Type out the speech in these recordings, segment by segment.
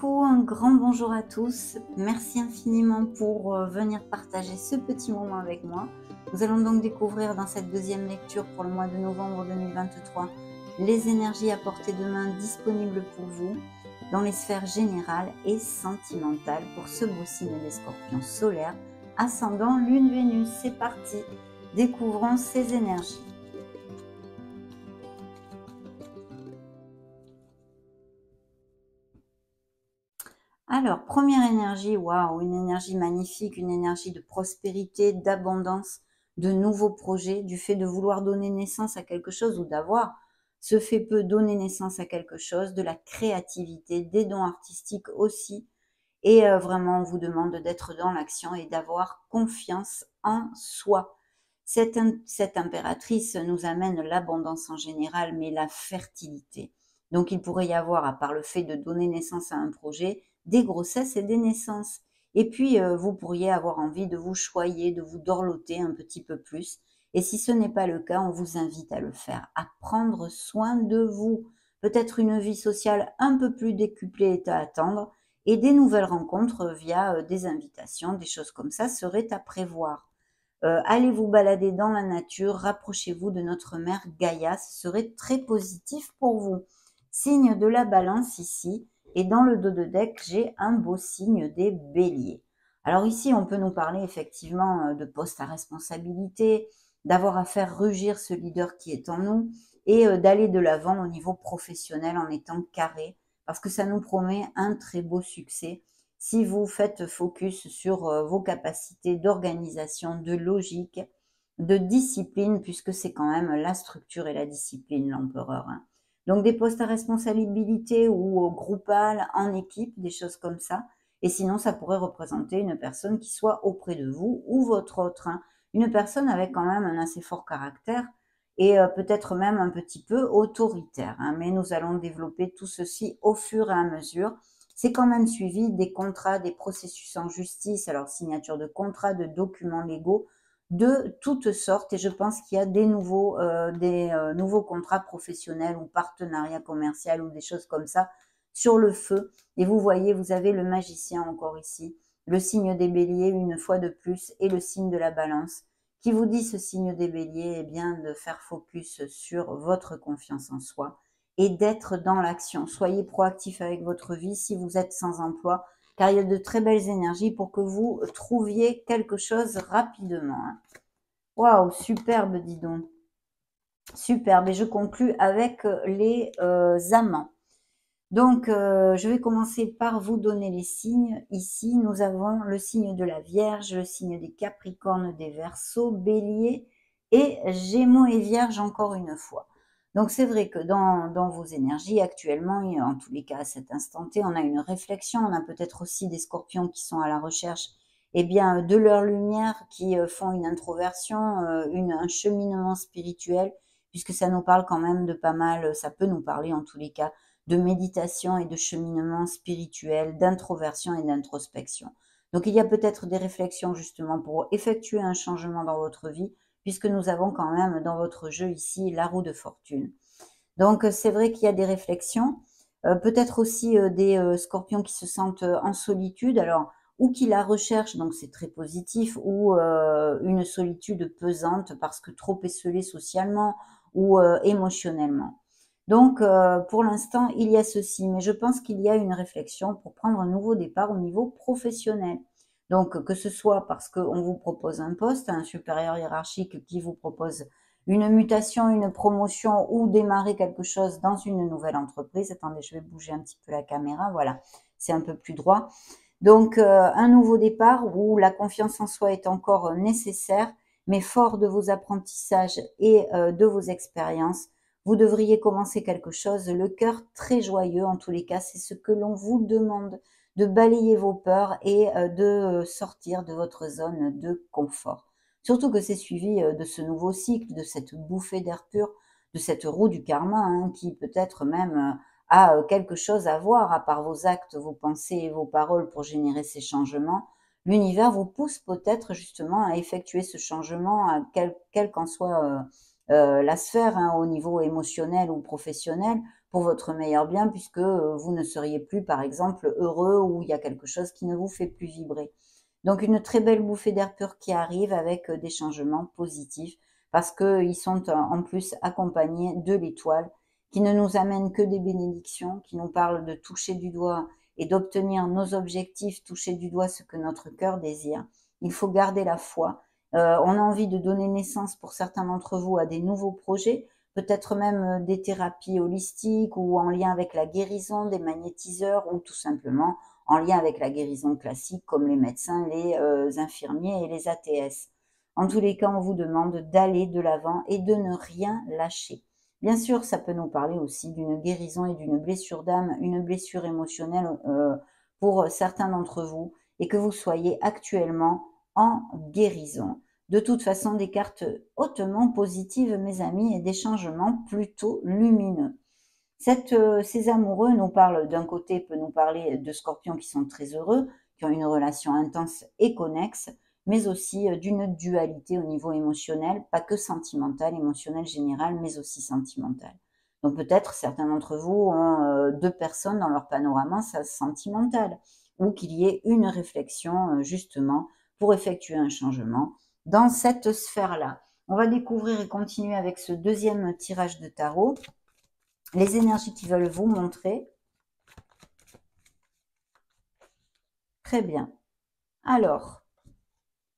Coucou, un grand bonjour à tous. Merci infiniment pour venir partager ce petit moment avec moi. Nous allons donc découvrir dans cette deuxième lecture pour le mois de novembre 2023 les énergies à portée de main disponibles pour vous dans les sphères générales et sentimentales pour ce beau signe des Scorpions solaires, ascendant Lune Vénus. C'est parti, découvrons ces énergies. Alors, première énergie, waouh, une énergie magnifique, une énergie de prospérité, d'abondance, de nouveaux projets, du fait de vouloir donner naissance à quelque chose ou d'avoir ce fait peu donner naissance à quelque chose, de la créativité, des dons artistiques aussi. Et vraiment, on vous demande d'être dans l'action et d'avoir confiance en soi. Cette impératrice nous amène l'abondance en général, mais la fertilité. Donc, il pourrait y avoir, à part le fait de donner naissance à un projet, des grossesses et des naissances. Et puis, vous pourriez avoir envie de vous choyer, de vous dorloter un petit peu plus. Et si ce n'est pas le cas, on vous invite à le faire, à prendre soin de vous. Peut-être une vie sociale un peu plus décuplée est à attendre et des nouvelles rencontres via des invitations, des choses comme ça seraient à prévoir. Allez vous balader dans la nature, rapprochez-vous de notre mère Gaïa, ce serait très positif pour vous. Signe de la balance ici, et dans le dos de deck, j'ai un beau signe des béliers. Alors ici, on peut nous parler effectivement de postes à responsabilité, d'avoir à faire rugir ce leader qui est en nous, et d'aller de l'avant au niveau professionnel en étant carré, parce que ça nous promet un très beau succès si vous faites focus sur vos capacités d'organisation, de logique, de discipline, puisque c'est quand même la structure et la discipline, l'empereur. Hein. Donc des postes à responsabilité ou groupal, en équipe, des choses comme ça. Et sinon, ça pourrait représenter une personne qui soit auprès de vous ou votre autre. Hein. Une personne avec quand même un assez fort caractère et peut-être même un petit peu autoritaire. Hein. Mais nous allons développer tout ceci au fur et à mesure. C'est quand même suivi des contrats, des processus en justice, alors signature de contrats, de documents légaux, de toutes sortes. Et je pense qu'il y a des nouveaux contrats professionnels ou partenariats commerciaux ou des choses comme ça sur le feu. Et vous voyez, vous avez le magicien encore ici, le signe des béliers une fois de plus et le signe de la balance qui vous dit, ce signe des béliers, eh bien, de faire focus sur votre confiance en soi et d'être dans l'action. Soyez proactif avec votre vie si vous êtes sans emploi, car il y a de très belles énergies pour que vous trouviez quelque chose rapidement. Waouh, superbe, dis donc. Superbe. Et je conclus avec les amants. Donc, je vais commencer par vous donner les signes. Ici, nous avons le signe de la Vierge, le signe des Capricornes, des Verseaux, Bélier et Gémeaux et Vierge encore une fois. Donc, c'est vrai que dans vos énergies actuellement, en tous les cas à cet instant T, on a une réflexion. On a peut-être aussi des Scorpions qui sont à la recherche bien, de leur lumière, qui font une introversion, un cheminement spirituel, puisque ça nous parle quand même de pas mal, ça peut nous parler en tous les cas, de méditation et de cheminement spirituel, d'introversion et d'introspection. Donc il y a peut-être des réflexions justement pour effectuer un changement dans votre vie, puisque nous avons quand même dans votre jeu ici la roue de fortune. Donc c'est vrai qu'il y a des réflexions, peut-être aussi des scorpions qui se sentent en solitude, alors ou qui la recherchent, donc c'est très positif, ou une solitude pesante parce que trop esselée socialement ou émotionnellement. Donc, pour l'instant, il y a ceci, mais je pense qu'il y a une réflexion pour prendre un nouveau départ au niveau professionnel. Donc, que ce soit parce qu'on vous propose un poste, un supérieur hiérarchique qui vous propose une mutation, une promotion ou démarrer quelque chose dans une nouvelle entreprise. Attendez, je vais bouger un petit peu la caméra, voilà, c'est un peu plus droit. Donc, un nouveau départ où la confiance en soi est encore nécessaire, mais fort de vos apprentissages et de vos expériences, vous devriez commencer quelque chose, le cœur très joyeux, en tous les cas, c'est ce que l'on vous demande, de balayer vos peurs et de sortir de votre zone de confort. Surtout que c'est suivi de ce nouveau cycle, de cette bouffée d'air pur, de cette roue du karma, hein, qui peut-être même a quelque chose à voir, à part vos actes, vos pensées et vos paroles pour générer ces changements. L'univers vous pousse peut-être justement à effectuer ce changement, à quel qu'en soit la sphère, hein, au niveau émotionnel ou professionnel, pour votre meilleur bien, puisque vous ne seriez plus, par exemple, heureux ou il y a quelque chose qui ne vous fait plus vibrer. Donc une très belle bouffée d'air pur qui arrive avec des changements positifs parce qu'ils sont en plus accompagnés de l'étoile qui ne nous amène que des bénédictions, qui nous parle de toucher du doigt et d'obtenir nos objectifs, toucher du doigt ce que notre cœur désire. Il faut garder la foi. On a envie de donner naissance pour certains d'entre vous à des nouveaux projets, peut-être même des thérapies holistiques ou en lien avec la guérison, des magnétiseurs ou tout simplement en lien avec la guérison classique comme les médecins, les infirmiers et les ATS. En tous les cas, on vous demande d'aller de l'avant et de ne rien lâcher. Bien sûr, ça peut nous parler aussi d'une guérison et d'une blessure d'âme, une blessure émotionnelle pour certains d'entre vous et que vous soyez actuellement en guérison. De toute façon, des cartes hautement positives, mes amis, et des changements plutôt lumineux. Ces amoureux nous parlent, d'un côté, peut nous parler de scorpions qui sont très heureux, qui ont une relation intense et connexe, mais aussi d'une dualité au niveau émotionnel, pas que sentimental, émotionnel général, mais aussi sentimental. Donc peut-être certains d'entre vous ont deux personnes dans leur panorama sentimental, ou qu'il y ait une réflexion justement pour effectuer un changement dans cette sphère-là. On va découvrir et continuer avec ce deuxième tirage de tarot. Les énergies qui veulent vous montrer. Très bien. Alors,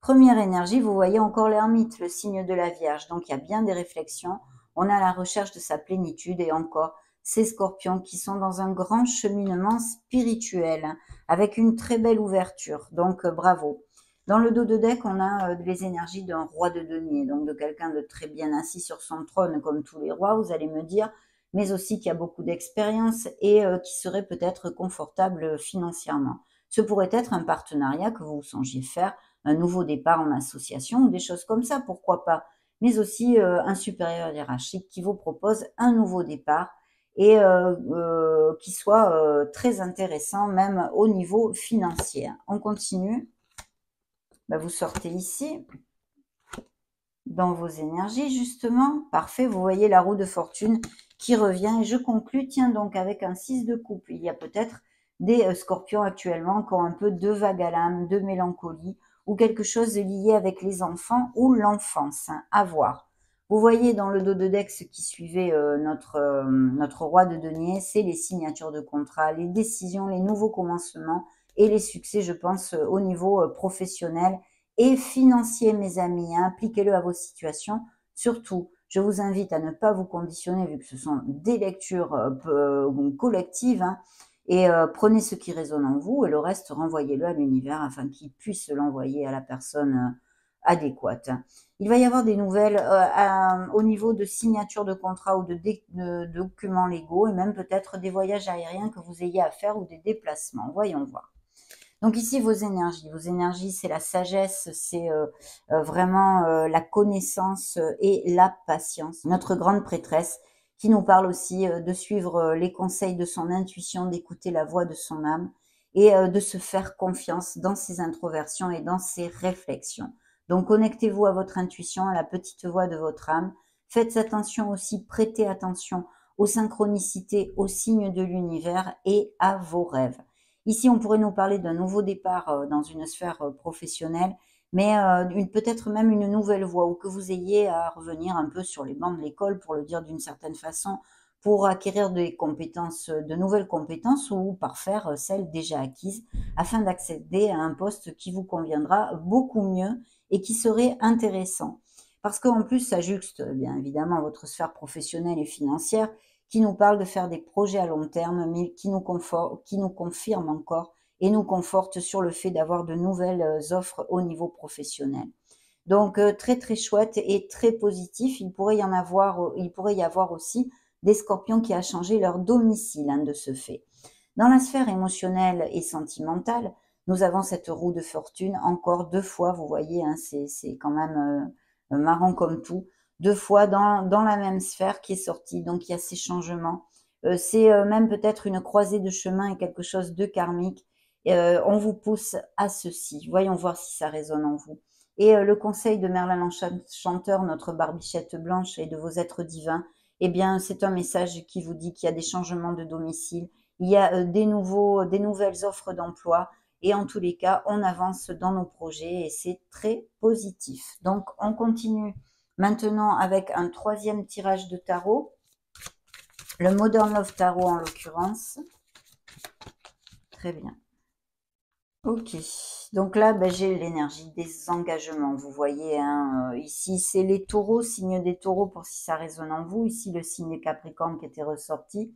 première énergie, vous voyez encore l'ermite, le signe de la Vierge. Donc, il y a bien des réflexions. On a la recherche de sa plénitude et encore ces scorpions qui sont dans un grand cheminement spirituel avec une très belle ouverture. Donc, bravo. Dans le dos de deck, on a les énergies d'un roi de denier, donc de quelqu'un de très bien assis sur son trône comme tous les rois, vous allez me dire, mais aussi qui a beaucoup d'expérience et qui serait peut-être confortable financièrement. Ce pourrait être un partenariat que vous songiez faire, un nouveau départ en association ou des choses comme ça, pourquoi pas. Mais aussi un supérieur hiérarchique qui vous propose un nouveau départ et qui soit très intéressant même au niveau financier. On continue. Vous sortez ici dans vos énergies justement. Parfait, vous voyez la roue de fortune qui revient et je conclus, tiens donc avec un 6 de coupe. Il y a peut-être des scorpions actuellement qui ont un peu de vague à l'âme, de mélancolie ou quelque chose lié avec les enfants ou l'enfance, hein, à voir. Vous voyez dans le dos de deck ce qui suivait notre roi de denier, c'est les signatures de contrat, les décisions, les nouveaux commencements et les succès, je pense, au niveau professionnel et financier, mes amis. Hein. Appliquez-le à vos situations. Surtout, je vous invite à ne pas vous conditionner vu que ce sont des lectures collectives. Hein, et prenez ce qui résonne en vous et le reste, renvoyez-le à l'univers afin qu'il puisse l'envoyer à la personne adéquate. Il va y avoir des nouvelles au niveau de signature de contrat ou de documents légaux et même peut-être des voyages aériens que vous ayez à faire ou des déplacements. Voyons voir. Donc ici, vos énergies, c'est la sagesse, c'est vraiment la connaissance et la patience. Notre grande prêtresse qui nous parle aussi de suivre les conseils de son intuition, d'écouter la voix de son âme et de se faire confiance dans ses introversions et dans ses réflexions. Donc connectez-vous à votre intuition, à la petite voix de votre âme. Faites attention aussi, prêtez attention aux synchronicités, aux signes de l'univers et à vos rêves. Ici, on pourrait nous parler d'un nouveau départ dans une sphère professionnelle, mais peut-être même une nouvelle voie, ou que vous ayez à revenir un peu sur les bancs de l'école, pour le dire d'une certaine façon, pour acquérir des compétences, de nouvelles compétences, ou parfaire celles déjà acquises, afin d'accéder à un poste qui vous conviendra beaucoup mieux et qui serait intéressant. Parce qu'en plus, ça juxte bien évidemment votre sphère professionnelle et financière, qui nous parle de faire des projets à long terme, mais qui nous confirme encore et nous conforte sur le fait d'avoir de nouvelles offres au niveau professionnel. Donc très très chouette et très positif. Il pourrait y avoir aussi des scorpions qui a changé leur domicile de ce fait. Dans la sphère émotionnelle et sentimentale, nous avons cette roue de fortune encore 2 fois, vous voyez, hein, c'est quand même marrant comme tout. 2 fois dans la même sphère qui est sortie, donc il y a ces changements. C'est même peut-être une croisée de chemin et quelque chose de karmique. On vous pousse à ceci. Voyons voir si ça résonne en vous. Et le conseil de Merlin l'Enchanteur, notre barbichette blanche et de vos êtres divins, eh bien, c'est un message qui vous dit qu'il y a des changements de domicile, il y a des nouvelles offres d'emploi, et en tous les cas, on avance dans nos projets et c'est très positif. Donc, on continue maintenant avec un troisième tirage de tarot, le Modern Love Tarot en l'occurrence. Très bien. Ok, donc là, ben, j'ai l'énergie des engagements. Vous voyez, hein, ici, c'est les taureaux, signe des taureaux pour si ça résonne en vous. Ici, le signe des capricornes qui était ressorti.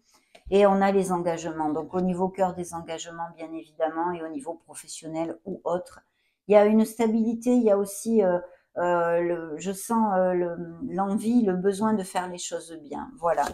Et on a les engagements. Donc, au niveau cœur des engagements, bien évidemment, et au niveau professionnel ou autre. Il y a une stabilité, il y a aussi, je sens l'envie, le besoin de faire les choses bien. Voilà.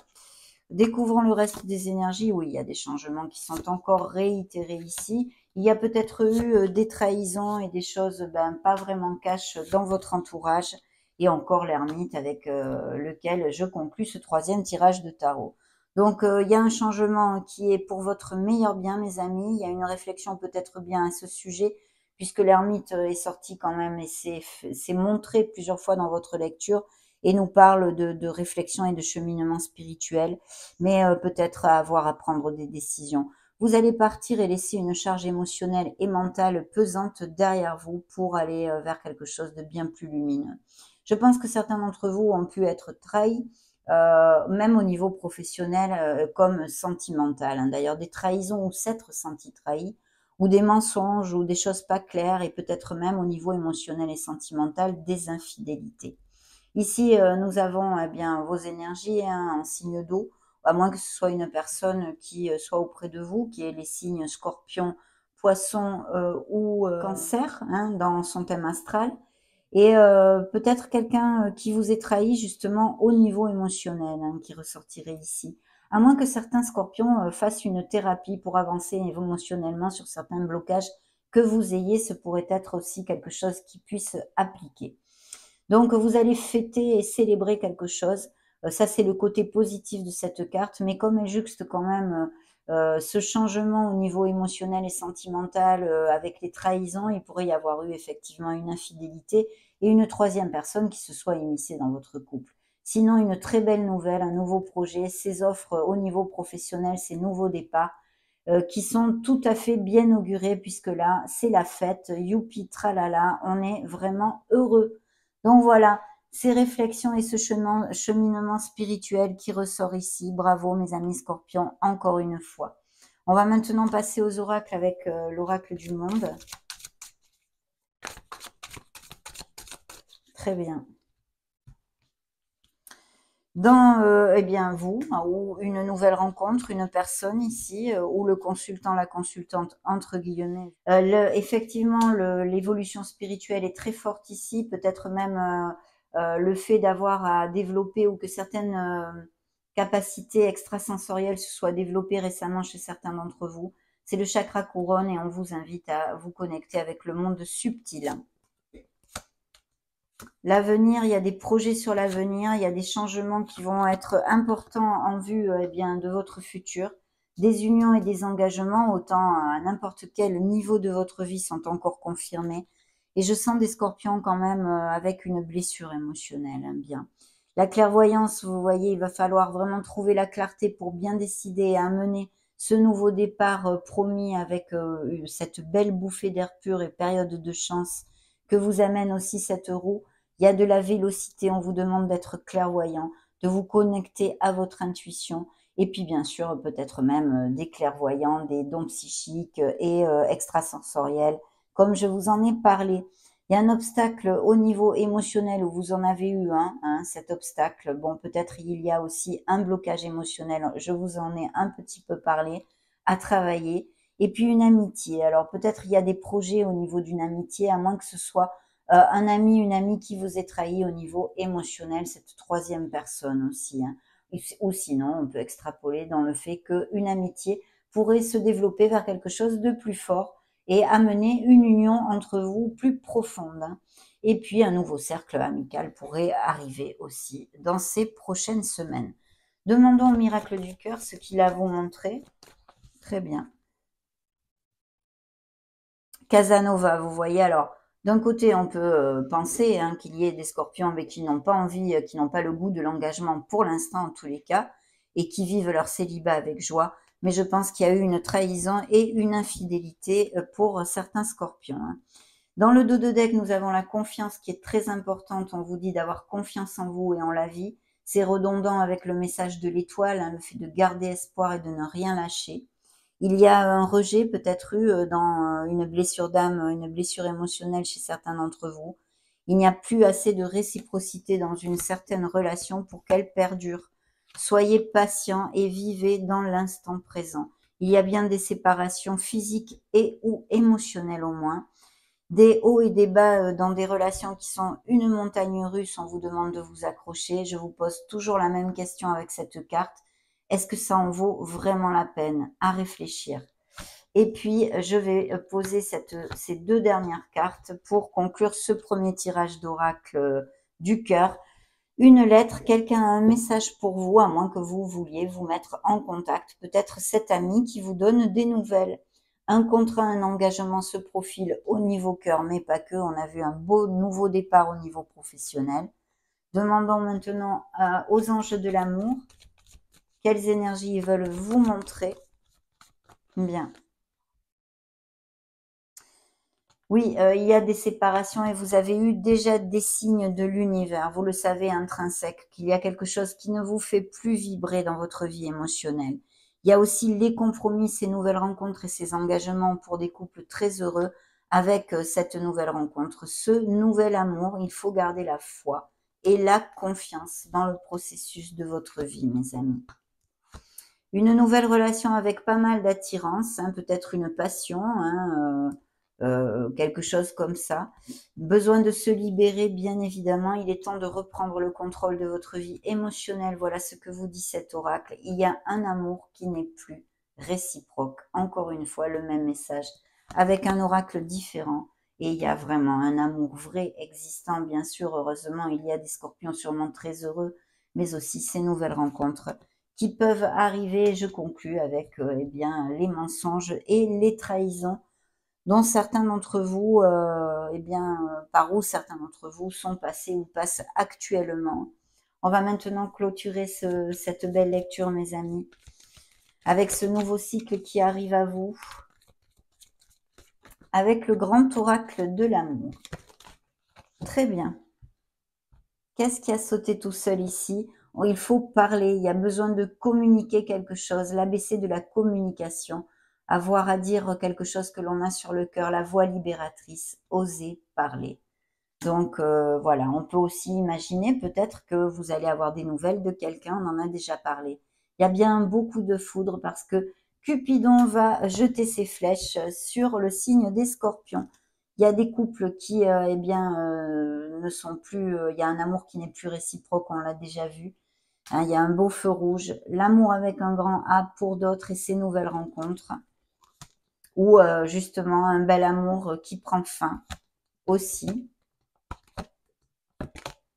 Découvrons le reste des énergies. Oui, il y a des changements qui sont encore réitérés ici. Il y a peut-être eu des trahisons et des choses pas vraiment cash dans votre entourage. Et encore l'ermite avec lequel je conclus ce troisième tirage de tarot. Donc, il y a un changement qui est pour votre meilleur bien, mes amis. Il y a une réflexion peut-être bien à ce sujet, puisque l'ermite est sorti quand même et s'est montré plusieurs fois dans votre lecture et nous parle de réflexion et de cheminement spirituel, mais peut-être à avoir à prendre des décisions. Vous allez partir et laisser une charge émotionnelle et mentale pesante derrière vous pour aller vers quelque chose de bien plus lumineux. Je pense que certains d'entre vous ont pu être trahis, même au niveau professionnel comme sentimental. Hein. D'ailleurs, des trahisons ou s'être senti trahi, ou des mensonges ou des choses pas claires, et peut-être même au niveau émotionnel et sentimental, des infidélités. Ici, nous avons bien vos énergies hein, en signe d'eau, à moins que ce soit une personne qui soit auprès de vous, qui ait les signes scorpion, poisson ou cancer hein, dans son thème astral. Et peut-être quelqu'un qui vous ait trahi justement au niveau émotionnel, hein, qui ressortirait ici. À moins que certains scorpions fassent une thérapie pour avancer émotionnellement sur certains blocages que vous ayez, ce pourrait être aussi quelque chose qui puisse appliquer. Donc, vous allez fêter et célébrer quelque chose. Ça, c'est le côté positif de cette carte. Mais comme elle juxte quand même ce changement au niveau émotionnel et sentimental avec les trahisons, il pourrait y avoir eu effectivement une infidélité et une troisième personne qui se soit immiscée dans votre couple. Sinon, une très belle nouvelle, un nouveau projet, ces offres au niveau professionnel, ces nouveaux départs qui sont tout à fait bien augurés puisque là, c'est la fête. Youpi, tralala, on est vraiment heureux. Donc voilà, ces réflexions et ce cheminement spirituel qui ressort ici. Bravo mes amis scorpions, encore une fois. On va maintenant passer aux oracles avec l'oracle du monde. Très bien. Dans, eh bien, vous, ou une nouvelle rencontre, une personne ici, ou le consultant, la consultante, entre guillemets. Effectivement, l'évolution spirituelle est très forte ici, peut-être même le fait d'avoir à développer ou que certaines capacités extrasensorielles se soient développées récemment chez certains d'entre vous. C'est le chakra couronne et on vous invite à vous connecter avec le monde subtil. L'avenir, il y a des projets sur l'avenir, il y a des changements qui vont être importants en vue eh bien, de votre futur. Des unions et des engagements, autant à n'importe quel niveau de votre vie, sont encore confirmés. Et je sens des scorpions quand même avec une blessure émotionnelle, hein, bien. La clairvoyance, vous voyez, il va falloir vraiment trouver la clarté pour bien décider et amener ce nouveau départ promis avec cette belle bouffée d'air pur et période de chance que vous amène aussi cette roue. Il y a de la vélocité, on vous demande d'être clairvoyant, de vous connecter à votre intuition, et puis bien sûr peut-être même des clairvoyants, des dons psychiques et extrasensoriels, comme je vous en ai parlé. Il y a un obstacle au niveau émotionnel où vous en avez eu un, hein, cet obstacle. Bon, peut-être il y a aussi un blocage émotionnel, je vous en ai un petit peu parlé, à travailler. Et puis une amitié. Alors peut-être il y a des projets au niveau d'une amitié, à moins que ce soit un ami, une amie qui vous est trahi au niveau émotionnel, cette troisième personne aussi. Hein. Ou sinon, on peut extrapoler dans le fait qu'une amitié pourrait se développer vers quelque chose de plus fort et amener une union entre vous plus profonde. Hein. Et puis, un nouveau cercle amical pourrait arriver aussi dans ces prochaines semaines. Demandons au miracle du cœur ce qu'il a vous montré. Très bien. Casanova, vous voyez alors. D'un côté, on peut penser hein, qu'il y ait des scorpions mais qui n'ont pas envie, qui n'ont pas le goût de l'engagement pour l'instant en tous les cas, et qui vivent leur célibat avec joie. Mais je pense qu'il y a eu une trahison et une infidélité pour certains scorpions. Hein. Dans le dos de deck, nous avons la confiance qui est très importante. On vous dit d'avoir confiance en vous et en la vie. C'est redondant avec le message de l'étoile, hein, le fait de garder espoir et de ne rien lâcher. Il y a un rejet peut-être eu dans une blessure d'âme, une blessure émotionnelle chez certains d'entre vous. Il n'y a plus assez de réciprocité dans une certaine relation pour qu'elle perdure. Soyez patient et vivez dans l'instant présent. Il y a bien des séparations physiques et ou émotionnelles au moins. Des hauts et des bas dans des relations qui sont une montagne russe, on vous demande de vous accrocher. Je vous pose toujours la même question avec cette carte. Est-ce que ça en vaut vraiment la peine? À réfléchir. Et puis, je vais poser ces deux dernières cartes pour conclure ce premier tirage d'oracle du cœur. Une lettre, quelqu'un a un message pour vous, à moins que vous vouliez vous mettre en contact. Peut-être cet ami qui vous donne des nouvelles. Un contrat, un engagement se profile au niveau cœur, mais pas que. On a vu un beau nouveau départ au niveau professionnel. Demandons maintenant aux anges de l'amour quelles énergies ils veulent vous montrer. Bien. Oui, il y a des séparations et vous avez eu déjà des signes de l'univers. Vous le savez intrinsèque, qu'il y a quelque chose qui ne vous fait plus vibrer dans votre vie émotionnelle. Il y a aussi les compromis, ces nouvelles rencontres et ces engagements pour des couples très heureux avec cette nouvelle rencontre. Ce nouvel amour, il faut garder la foi et la confiance dans le processus de votre vie, mes amis. Une nouvelle relation avec pas mal d'attirance, hein, peut-être une passion, hein, quelque chose comme ça. Besoin de se libérer, bien évidemment. Il est temps de reprendre le contrôle de votre vie émotionnelle. Voilà ce que vous dit cet oracle. Il y a un amour qui n'est plus réciproque. Encore une fois, le même message avec un oracle différent. Et il y a vraiment un amour vrai existant, bien sûr. Heureusement, il y a des scorpions sûrement très heureux, mais aussi ces nouvelles rencontres qui peuvent arriver. Je conclus avec eh bien, les mensonges et les trahisons dont certains d'entre vous, eh bien, par où certains d'entre vous sont passés ou passent actuellement. On va maintenant clôturer cette belle lecture, mes amis, avec ce nouveau cycle qui arrive à vous, avec le grand oracle de l'amour. Très bien. Qu'est-ce qui a sauté tout seul ici? Oh, il faut parler, il y a besoin de communiquer quelque chose, l'ABC de la communication, avoir à dire quelque chose que l'on a sur le cœur, la voix libératrice, oser parler. Donc voilà, on peut aussi imaginer peut-être que vous allez avoir des nouvelles de quelqu'un, on en a déjà parlé. Il y a bien beaucoup de foudre parce que Cupidon va jeter ses flèches sur le signe des scorpions. Il y a des couples qui, eh bien, ne sont plus, il y a un amour qui n'est plus réciproque, on l'a déjà vu. Hein, il y a un beau feu rouge, l'amour avec un grand A pour d'autres et ses nouvelles rencontres. Ou justement un bel amour qui prend fin aussi.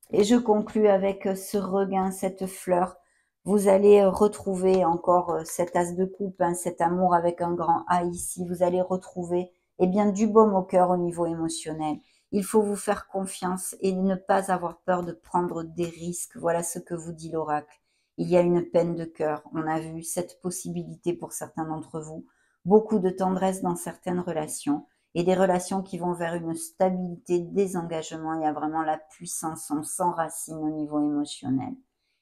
Et je conclus avec ce regain, cette fleur. Vous allez retrouver encore cet as de coupe, hein, cet amour avec un grand A ici. Vous allez retrouver eh bien, du baume au cœur au niveau émotionnel. Il faut vous faire confiance et ne pas avoir peur de prendre des risques. Voilà ce que vous dit l'oracle. Il y a une peine de cœur. On a vu cette possibilité pour certains d'entre vous. Beaucoup de tendresse dans certaines relations et des relations qui vont vers une stabilité, des engagements. Il y a vraiment la puissance, on s'enracine au niveau émotionnel.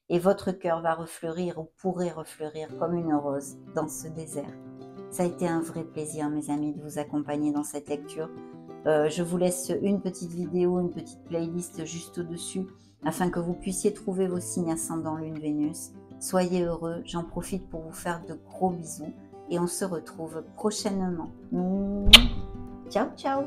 Et votre cœur va refleurir ou pourrait refleurir comme une rose dans ce désert. Ça a été un vrai plaisir, mes amis, de vous accompagner dans cette lecture. Je vous laisse une petite vidéo, une petite playlist juste au-dessus, afin que vous puissiez trouver vos signes ascendant Lune, Vénus. Soyez heureux, j'en profite pour vous faire de gros bisous et on se retrouve prochainement. Ciao, ciao!